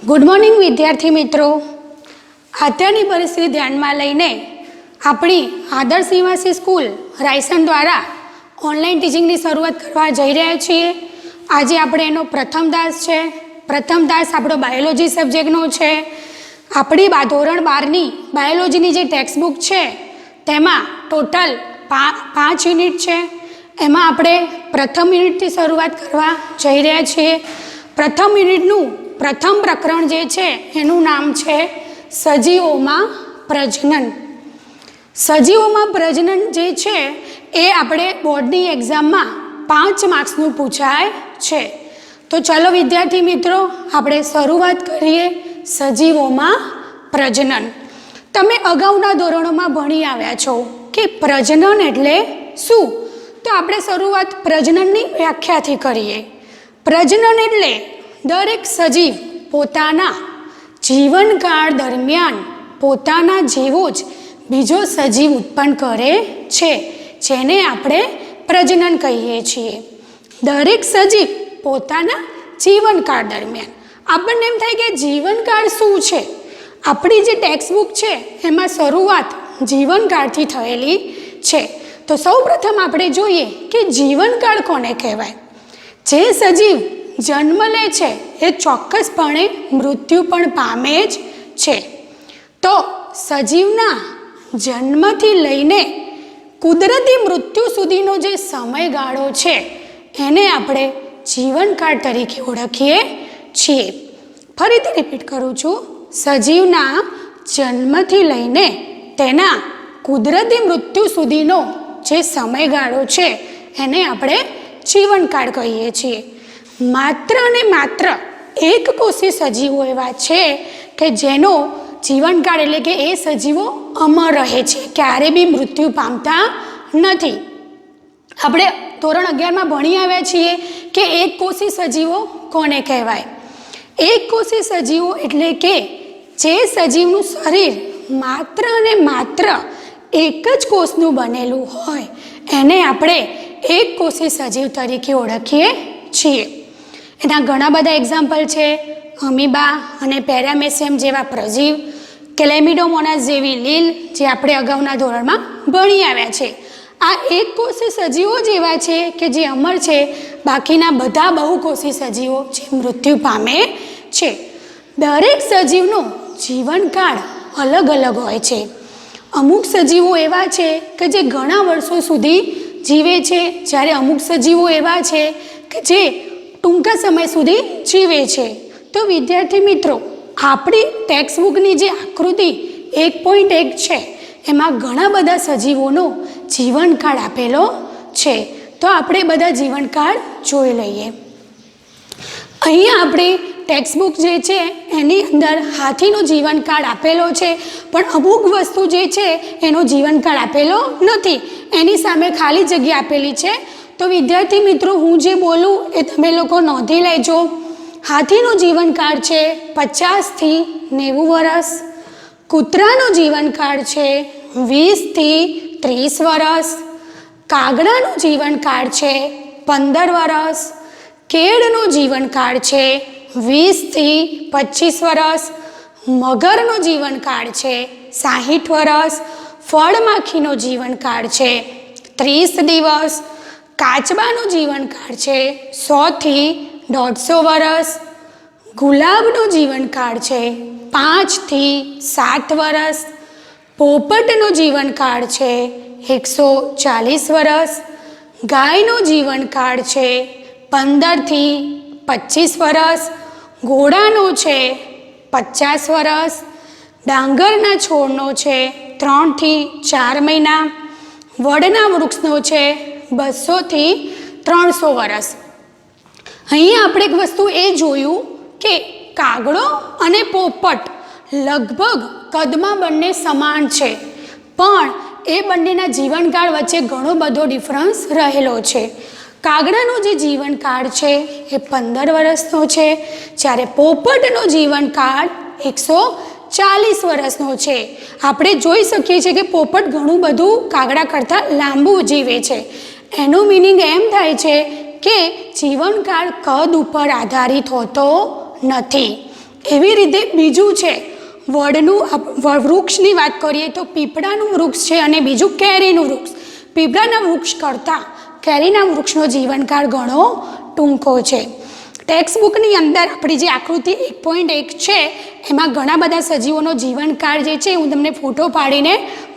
Good morning વિદ્યાર્થી મિત્રો, અત્યારની પરિસ્થિતિ ધ્યાનમાં લઈને આપણી આદર્શ નિવાસી સ્કૂલ રાયસન દ્વારા ઓનલાઈન ટીચિંગની શરૂઆત કરવા જઈ રહ્યા છીએ. આજે આપણે એનો પ્રથમ દાસ છે. પ્રથમ દાસ આપણો બાયોલોજી સબ્જેક્ટનો છે. આપણી ધોરણ 12ની બાયોલોજીની જે ટેક્સ્ટ બુક છે તેમાં ટોટલ 5 યુનિટ છે. એમાં આપણે પ્રથમ યુનિટથી શરૂઆત કરવા જઈ રહ્યા છીએ. પ્રથમ યુનિટનું પ્રથમ પ્રકરણ જે છે એનું નામ છે સજીવોમાં પ્રજનન. સજીવોમાં પ્રજનન જે છે એ આપણે બોર્ડની એક્ઝામમાં 5 માર્ક્સનું પૂછાય છે. તો ચલો વિદ્યાર્થી મિત્રો, આપણે શરૂઆત કરીએ સજીવોમાં પ્રજનન. તમે અગાઉના ધોરણોમાં ભણી આવ્યા છો કે પ્રજનન એટલે શું. તો આપણે શરૂઆત પ્રજનનની વ્યાખ્યાથી કરીએ. પ્રજનન એટલે દરેક સજીવ પોતાના જીવનકાળ દરમિયાન પોતાના જેવો જ બીજો સજીવ ઉત્પન્ન કરે છે, જેને આપણે પ્રજનન કહીએ છીએ. દરેક સજીવ પોતાના જીવનકાળ દરમિયાન, આપણને એમ થાય કે જીવનકાળ શું છે. આપણી જે ટેક્સ્ટ બુક છે એમાં શરૂઆત જીવનકાળથી થયેલી છે. તો સૌપ્રથમ આપણે જોઈએ કે જીવનકાળ કોને કહેવાય. જે સજીવ જન્મ લે છે એ ચોક્કસપણે મૃત્યુ પણ પામે જ છે. તો સજીવના જન્મથી લઈને કુદરતી મૃત્યુ સુધીનો જે સમયગાળો છે એને આપણે જીવનકાળ તરીકે ઓળખીએ છીએ. ફરીથી રિપીટ કરું છું, સજીવના જન્મથી લઈને તેના કુદરતી મૃત્યુ સુધીનો જે સમયગાળો છે એને આપણે જીવનકાળ કહીએ છીએ. માત્ર ને માત્ર એક કોષી સજીવો એવા છે કે જેનો જીવનકાળ એટલે કે એ સજીવો અમર રહે છે, ક્યારે બી મૃત્યુ પામતા નથી. આપણે ધોરણ 11માં ભણી આવ્યા છીએ કે એક કોષી સજીવો કોને કહેવાય. એક કોષી સજીવો એટલે કે જે સજીવનું શરીર માત્ર ને માત્ર એક જ કોષનું બનેલું હોય એને આપણે એક કોષી સજીવ તરીકે ઓળખીએ છીએ. એના ઘણા બધા એક્ઝામ્પલ છે. અમીબા અને પેરામેસિયમ જેવા પ્રજીવ, ક્લેમિડોમોનાસ જેવી લીલ, જે આપણે અગાઉના ધોરણમાં ભણી આવ્યા છે. આ એક કોષી સજીવો જ એવા છે કે જે અમર છે, બાકીના બધા બહુકોષી સજીવો જે મૃત્યુ પામે છે. દરેક સજીવનો જીવનકાળ અલગ અલગ હોય છે. અમુક સજીવો એવા છે કે જે ઘણા વર્ષો સુધી જીવે છે, જ્યારે અમુક સજીવો એવા છે કે જે ટૂંકા સમય સુધી જીવે છે. તો વિદ્યાર્થી મિત્રો, આપણી ટેક્સ્ટ બુકની જે આકૃતિ 1.1 છે એમાં ઘણા બધા સજીવોનો જીવનકાળ આપેલો છે. તો આપણે બધા જીવનકાળ જોઈ લઈએ. અહીંયા આપણી ટેક્સ્ટ બુક જે છે એની અંદર હાથીનો જીવનકાળ આપેલો છે, પણ અમુક વસ્તુ જે છે એનો જીવનકાળ આપેલો નથી. એની સામે ખાલી જગ્યા આપેલી છે. તો વિદ્યાર્થી મિત્રો, હું જે બોલું એ તમે લોકો નોંધી લેજો. હાથીનો જીવનકાળ છે 50 થી 90 વર્ષ. કૂતરાનો જીવનકાળ છે 20 થી 30 વર્ષ. કાગડાનો જીવનકાળ છે 15 વર્ષ. કેળનો જીવનકાળ છે 20 થી 25 વર્ષ. મગરનો જીવનકાળ છે 60 વર્ષ. ફળમાખીનો જીવનકાળ છે 30 દિવસ. કાચબાનો જીવનકાળ છે 100 થી 150 વર્ષ. ગુલાબનો જીવનકાળ છે 5 થી 7 વર્ષ. પોપટનો જીવનકાળ છે 140 વર્ષ. ગાયનો જીવનકાળ છે 15 થી 25 વર્ષ. ઘોડાનો છે 50 વર્ષ. ડાંગરના છોડનો છે 3 થી 4 મહિના. વડના વૃક્ષનો છે 200 થી 300 વર્ષ. અહીંયા આપણે એક વસ્તુ એ જોયું કે કાગડો અને પોપટ લગભગ કદમાં બંને સમાન છે, પણ એ બંનેના જીવનકાળ વચ્ચે ઘણો બધો ડિફરન્સ રહેલો છે. કાગડાનો જે જીવનકાળ છે એ 15 વર્ષનો છે, જ્યારે પોપટનો જીવનકાળ 140 વર્ષનો છે. આપણે જોઈ શકીએ છીએ કે પોપટ ઘણું બધું કાગડા કરતાં લાંબુ જીવે છે. એનું મિનિંગ એમ થાય છે કે જીવનકાળ કદ ઉપર આધારિત હોતો નથી. એવી રીતે બીજું છે વડનું વૃક્ષની વાત કરીએ તો પીપળાનું વૃક્ષ છે અને બીજું કેરીનું વૃક્ષ. પીપળાના વૃક્ષ કરતાં કેરીના વૃક્ષનો જીવનકાળ ઘણો ટૂંકો છે. ટેક્સ્ટ બુકની અંદર આપણી જે આકૃતિ 1.1 છે એમાં ઘણા બધા સજીવોનો જીવનકાળ જે છે હું તમને ફોટો પાડીને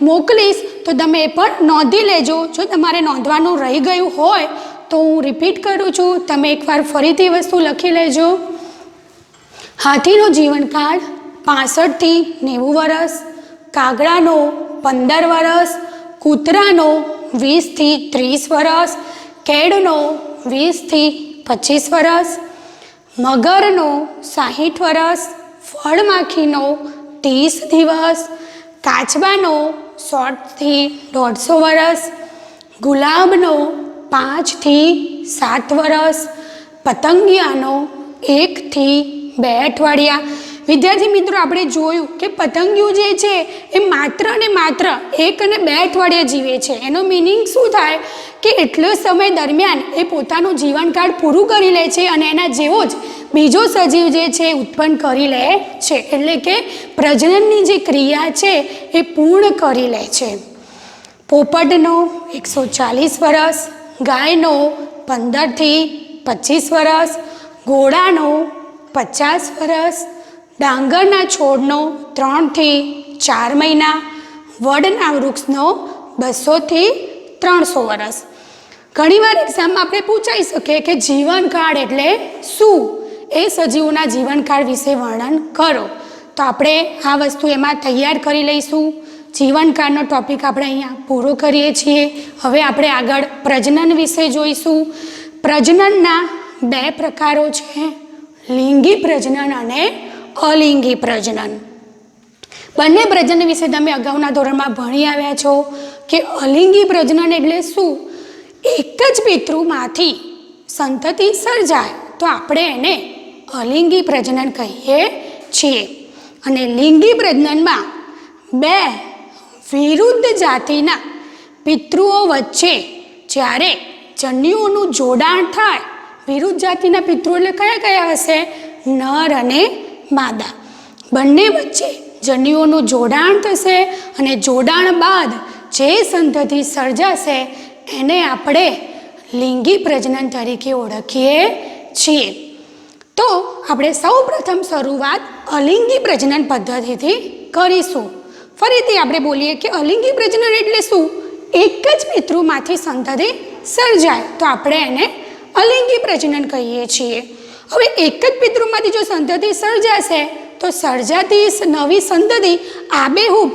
મોકલીશ, તો તમે એ પણ નોંધી લેજો. જો તમારે નોંધવાનું રહી ગયું હોય તો હું રિપીટ કરું છું, તમે એકવાર ફરીથી વસ્તુ લખી લેજો. હાથીનો જીવનકાળ 65 થી 90 વર્ષ, કાગડાનો 15 વર્ષ, કૂતરાનો 20 થી 30 વર્ષ, કેડનો 20 થી 25 વર્ષ, મગરનો 60 વર્ષ, ફળમાખીનો 30 દિવસ, કાચબાનો 100 થી 150 વર્ષ, ગુલાબનો 5 થી 7 વર્ષ, પતંગિયાનો 1 થી 2 અઠવાડિયા. વિદ્યાર્થી મિત્રો, આપણે જોયું કે પતંગિયું જે છે એ માત્ર ને માત્ર 1 અને 2 અઠવાડિયા જીવે છે. એનો મિનિંગ શું થાય કે એટલો સમય દરમિયાન એ પોતાનું જીવનકાળ પૂરું કરી લે છે અને એના જેવો જ બીજો સજીવ જે છે ઉત્પન્ન કરી લે છે, એટલે કે પ્રજનનની જે ક્રિયા છે એ પૂર્ણ કરી લે છે. પોપટનો 140 વર્ષ, ગાયનો 15 થી 25 વર્ષ, ઘોડાનો 50 વર્ષ, ડાંગરના છોડનો 3 થી 4 મહિના, વડના વૃક્ષનો 200 થી 300 વર્ષ. ઘણીવાર એક્ઝામમાં આપણે પૂછાઈ શકીએ કે જીવનકાળ એટલે શું, એ સજીવોના જીવનકાળ વિશે વર્ણન કરો. તો આપણે આ વસ્તુ એમાં તૈયાર કરી લઈશું. જીવનકાળનો ટોપિક આપણે અહીંયા પૂરો કરીએ છીએ. હવે આપણે આગળ પ્રજનન વિશે જોઈશું. પ્રજનનના 2 પ્રકારો છે, લિંગી પ્રજનન અને અલિંગી પ્રજનન. બંને પ્રજનન વિશે તમે અગાઉના ધોરણમાં ભણી આવ્યા છો કે અલિંગી પ્રજનન એટલે શું. એક જ પિતૃમાંથી સંતતિ સર્જાય તો આપણે એને અલિંગી પ્રજનન કહીએ છીએ. અને લિંગી પ્રજનનમાં 2 વિરુદ્ધ જાતિના પિતૃઓ વચ્ચે જ્યારે જન્યુઓનું જોડાણ થાય, વિરુદ્ધ જાતિના પિતૃ એટલે કયા કયા હશે, નર અને માદા, બંને વચ્ચે જન્યુઓનું જોડાણ થશે અને જોડાણ બાદ જે સંતતિ સર્જાશે એને આપણે લિંગી પ્રજનન તરીકે ઓળખીએ છીએ. તો આપણે સૌ પ્રથમ શરૂઆત અલિંગી પ્રજનન પદ્ધતિથી કરીશું. ફરીથી આપણે બોલીએ કે અલિંગી પ્રજનન એટલે શું, એક જ પિતૃમાંથી સંતતિ સર્જાય તો આપણે એને અલિંગી પ્રજનન કહીએ છીએ. હવે એક જ પિતૃમાંથી જો સંતતિ સર્જાશે તો સર્જાતી નવી સંતતિ આબેહૂબ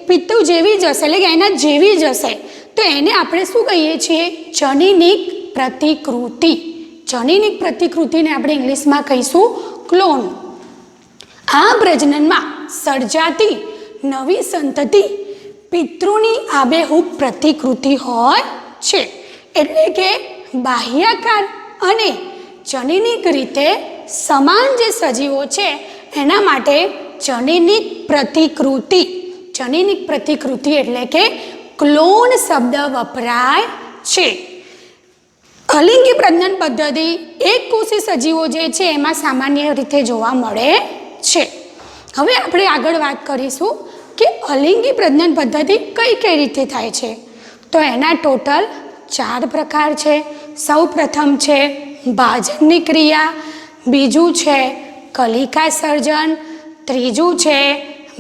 પિતૃ જેવી જ હશે, એટલે કે એના જેવી જ હશે. તો એને આપણે શું કહીએ છીએ, જનીનિક પ્રતિકૃતિ. જનીનિક પ્રતિકૃતિને આપણે ઇંગ્લિશમાં કહીશું ક્લોન. આ પ્રજનનમાં સર્જાતી નવી સંતતિ પિતૃની આબેહૂબ પ્રતિકૃતિ હોય છે, એટલે કે બાહ્યાકાર અને જનીનિક રીતે સમાન જે સજીવો છે એના માટે જનીનિક પ્રતિકૃતિ. જનીનિક પ્રતિકૃતિ એટલે કે ક્લોન શબ્દ વપરાય છે. અલિંગી પ્રજનન પદ્ધતિ એક કોષી સજીવો જે છે એમાં સામાન્ય રીતે જોવા મળે છે. હવે આપણે આગળ વાત કરીશું કે અલિંગી પ્રજનન પદ્ધતિ કઈ રીતે થાય છે. તો એના ટોટલ 4 પ્રકાર છે. સૌ પ્રથમ છે ભાજનની ક્રિયા, બીજું છે કલિકા સર્જન, ત્રીજું છે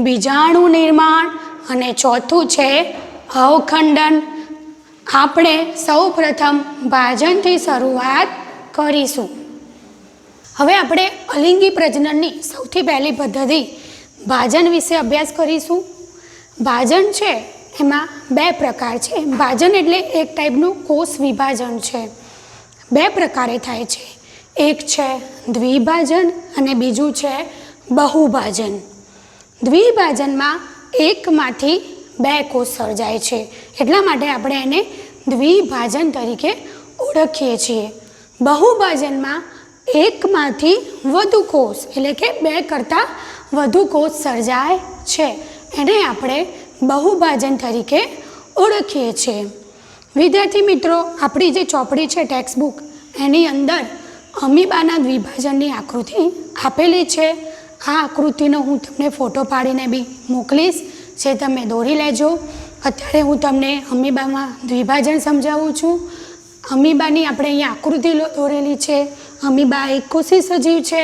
બીજાણુ નિર્માણ અને ચોથું છે અવખંડન. આપણે સૌ પ્રથમ ભાજનથી શરૂઆત કરીશું. હવે આપણે અલિંગી પ્રજનનની સૌથી પહેલી પદ્ધતિ ભાજન વિશે અભ્યાસ કરીશું. ભાજન છે એમાં 2 પ્રકાર છે. ભાજન એટલે એક ટાઈપનું કોષ વિભાજન છે. 2 પ્રકારે થાય છે. એક છે દ્વિભાજન અને બીજું છે બહુભાજન. દ્વિભાજનમાં એકમાંથી 2 કોષ સર્જાય છે, એટલા માટે આપણે એને દ્વિભાજન તરીકે ઓળખીએ છીએ. બહુભાજનમાં એકમાંથી વધુ કોષ એટલે કે 2 કરતાં વધુ કોષ સર્જાય છે, એને આપણે બહુભાજન તરીકે ઓળખીએ છીએ. વિદ્યાર્થી મિત્રો, આપણી જે ચોપડી છે ટેક્સ્ટ બુક એની અંદર અમીબાના દ્વિભાજનની આકૃતિ આપેલી છે. આ આકૃતિનો હું તમને ફોટો પાડીને બી મોકલીશ, જે તમે દોરી લેજો. અત્યારે હું તમને અમીબામાં દ્વિભાજન સમજાવું છું. અમીબાની આપણે અહીંયા આકૃતિ દોરેલી છે. અમીબા એક કોષી સજીવ છે.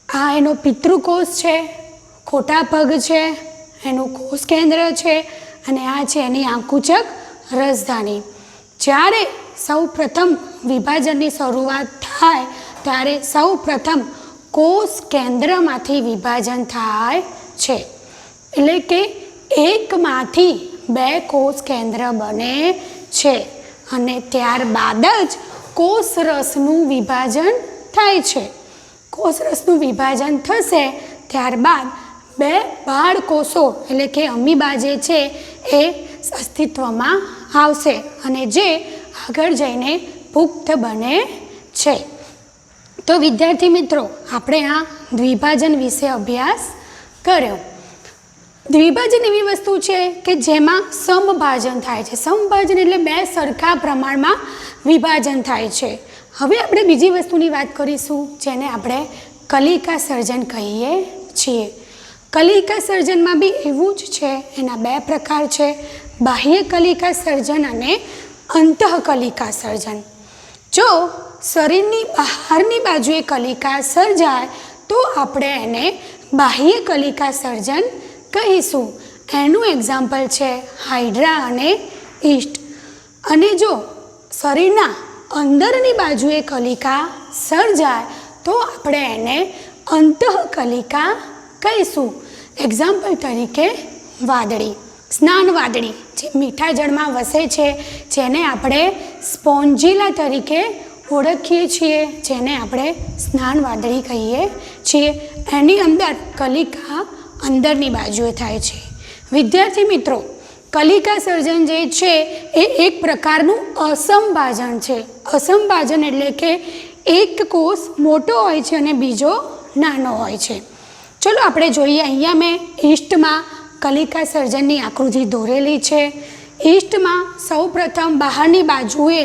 આ એનો પિતૃકોષ છે, ખોટા પગ છે, એનું કોષ કેન્દ્ર છે, અને આ છે એની આકુંચક રસધાની. જ્યારે સૌ પ્રથમ વિભાજનની શરૂઆત થાય ત્યારે સૌ પ્રથમ કોષ કેન્દ્રમાંથી વિભાજન થાય છે. એટલે કે એકમાંથી બે કોષ કેન્દ્ર બને છે અને ત્યારબાદ જ કોષ રસનું વિભાજન થાય છે. કોષ રસનું વિભાજન થશે ત્યારબાદ બે બાળકોષો એટલે કે અમીબા જે છે એ અસ્તિત્વમાં આવશે અને જે આગળ જઈને પુખ્ત બને છે. તો વિદ્યાર્થી મિત્રો, આપણે આ દ્વિભાજન વિશે અભ્યાસ કર્યો. દ્વિભાજન એવી વસ્તુ છે કે જેમાં સમભાજન થાય છે. સમભાજન એટલે બે સરખા પ્રમાણમાં વિભાજન થાય છે. હવે આપણે બીજી વસ્તુની વાત કરીશું, જેને આપણે કલિકા સર્જન કહીએ છીએ. કલિકા સર્જનમાં બી એવું જ છે. એના બે પ્રકાર છે, બાહ્ય કલિકા સર્જન અને અંતઃકલિકા સર્જન. જો શરીરની બહારની બાજુએ કલિકા સર્જાય તો આપણે એને બાહ્ય કલિકા સર્જન કહીશું. એનું એક્ઝામ્પલ છે હાઇડ્રા અને ઈસ્ટ. અને જો શરીરના અંદરની બાજુએ કલિકા સર્જાય તો આપણે એને અંતઃકલિકા કહીશું. એક્ઝામ્પલ તરીકે વાદળી, સ્નાન વાદળી જે મીઠા જળમાં વસે છે, જેને આપણે સ્પોન્જીલા તરીકે ઓળખીએ છીએ, જેને આપણે સ્નાન વાદળી કહીએ છીએ. એની અંદર કલિકા અંદરની બાજુએ થાય છે. વિદ્યાર્થી મિત્રો, કલિકા સર્જન જે છે એ એક પ્રકારનું અસમભાજન છે. અસમભાજન એટલે કે એક કોષ મોટો હોય છે અને બીજો નાનો હોય છે. ચલો આપણે જોઈએ. અહીંયા મેં ઈસ્ટમાં કલિકા સર્જનની આકૃતિ દોરેલી છે. ઈસ્ટમાં સૌ પ્રથમ બહારની બાજુએ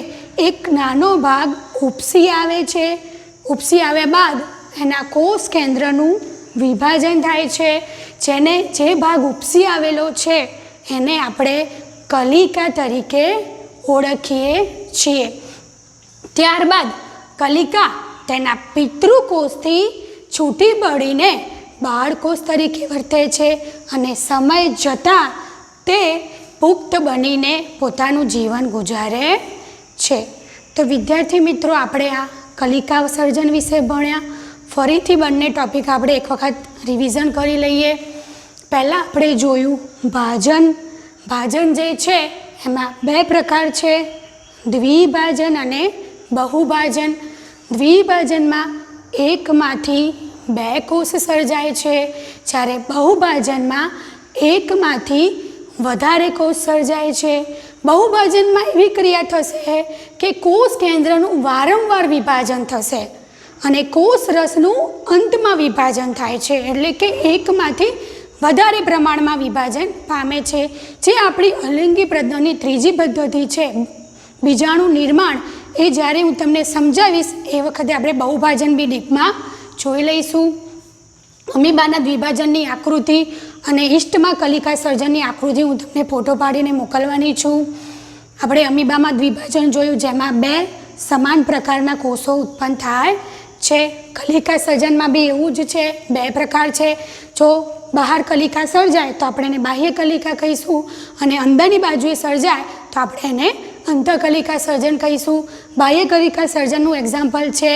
એક નાનો ભાગ ઉપસી આવે છે. ઉપસી આવ્યા બાદ એના કોષ કેન્દ્રનું વિભાજન થાય છે. જે ભાગ ઉપસી આવેલો છે એને આપણે કલિકા તરીકે ઓળખીએ છીએ. ત્યારબાદ કલિકા તેના પિતૃકોષથી છૂટી પડીને બાળકોષ તરીકે વર્તે છે અને સમય જતાં તે પુખ્ત બનીને પોતાનું જીવન ગુજારે છે. તો વિદ્યાર્થી મિત્રો, આપણે આ કલિકા સર્જન વિશે ભણ્યા. ફરીથી બંને ટૉપિક આપણે એક વખત રિવિઝન કરી લઈએ. પહેલાં આપણે જોયું ભાજન. ભાજન જે છે એમાં બે પ્રકાર છે, દ્વિભાજન અને બહુભાજન. દ્વિભાજનમાં એકમાંથી બે કોષ સર્જાય છે, જ્યારે બહુભાજનમાં એકમાંથી વધારે કોષ સર્જાય છે. બહુભાજનમાં એવી ક્રિયા થશે કે કોષ કેન્દ્રનું વારંવાર વિભાજન થશે અને કોષ રસનું અંતમાં વિભાજન થાય છે. એટલે કે એકમાંથી વધારે પ્રમાણમાં વિભાજન પામે છે. જે આપણી અલિંગી પ્રજનનની ત્રીજી પદ્ધતિ છે, બીજાણુ નિર્માણ, એ જ્યારે હું તમને સમજાવીશ એ વખતે આપણે બહુભાજન બી ડીપમાં જોઈ લઈશું. અમીબાના દ્વિભાજનની આકૃતિ અને ઈસ્ટમાં કલિકા સર્જનની આકૃતિ હું તમને ફોટો પાડીને મોકલવાની છું. આપણે અમીબામાં દ્વિભાજન જોયું, જેમાં બે સમાન પ્રકારના કોષો ઉત્પન્ન થાય છે. કલિકા સર્જનમાં બી એવું જ છે, બે પ્રકાર છે. જો બહાર કલિકા સર્જાય તો આપણે એને બાહ્ય કલિકા કહીશું અને અંદરની બાજુએ સર્જાય તો આપણે એને અંતઃકલિકા સર્જન કહીશું. બાહ્ય કલિકા સર્જનનું એક્ઝામ્પલ છે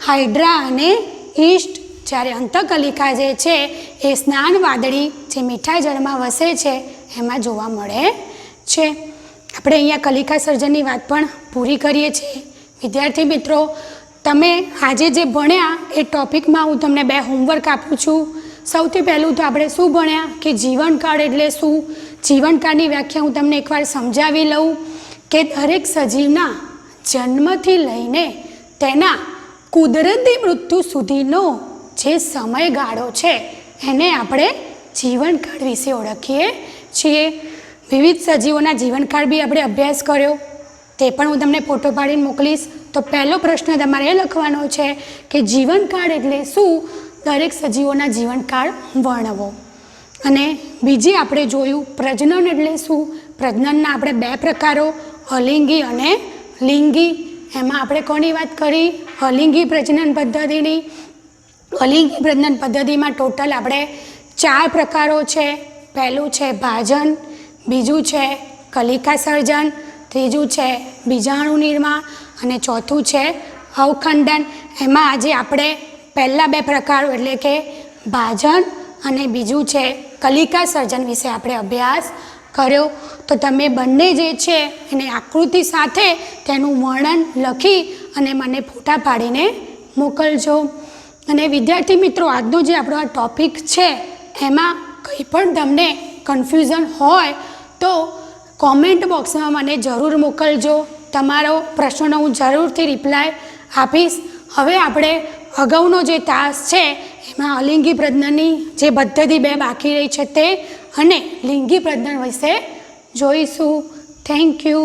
હાઇડ્રા અને ઈસ્ટ. જ્યારે અંતઃકલિકા જે છે એ સ્નાન વાદળી જે મીઠા જળમાં વસે છે એમાં જોવા મળે છે. આપણે અહીંયા કલિકા સર્જનની વાત પણ પૂરી કરીએ છીએ. વિદ્યાર્થી મિત્રો, તમે આજે જે ભણ્યા એ ટૉપિકમાં હું તમને બે હોમવર્ક આપું છું. સૌથી પહેલું તો આપણે શું ભણ્યા કે જીવનકાળ એટલે શું. જીવનકાળની વ્યાખ્યા હું તમને એકવાર સમજાવી લઉં કે દરેક સજીવના જન્મથી લઈને તેના કુદરતી મૃત્યુ સુધીનો જે સમયગાળો છે એને આપણે જીવનકાળ વિશે ઓળખીએ છીએ. વિવિધ સજીવોના જીવનકાળ બી આપણે અભ્યાસ કર્યો, તે પણ હું તમને ફોટો પાડીને મોકલીશ. તો પહેલો પ્રશ્ન તમારે એ લખવાનો છે કે જીવનકાળ એટલે શું. દરેક સજીવોના જીવનકાળ વર્ણવો. અને બીજી આપણે જોયું પ્રજનન એટલે શું. પ્રજનનના આપણે 2 પ્રકારો, અલિંગી અને લિંગી. એમાં આપણે કોની વાત કરી? અલિંગી પ્રજનન પદ્ધતિની. અલિંગી પ્રજનન પદ્ધતિમાં ટોટલ આપણે 4 પ્રકારો છે. પહેલું છે ભાજન, બીજું છે કલિકા સર્જન, ત્રીજું છે બીજાણુ નિર્માણ અને ચોથું છે અવખંડન. એમાં આજે આપણે પહેલા 2 પ્રકારો એટલે કે ભાજન અને બીજું છે કલિકા સર્જન વિશે આપણે અભ્યાસ કર્યો. તો તમે બંને જે છે એને આકૃતિ સાથે તેનું વર્ણન લખી અને મને ફોટા પાડીને મોકલજો. અને વિદ્યાર્થી મિત્રો, આજનો જે આપણો આ ટૉપિક છે એમાં કંઈ પણ તમને કન્ફ્યુઝન હોય તો કોમેન્ટ બોક્સમાં મને જરૂર મોકલજો. તમારો પ્રશ્નનો હું જરૂરથી રિપ્લાય આપીશ. હવે આપણે અગાઉનો જે તાસ છે એમાં અલિંગી પ્રજનનની જે પદ્ધતિ 2 બાકી રહી છે તે અને લિંગી પ્રજનન વિશે જોઈશું. Thank you.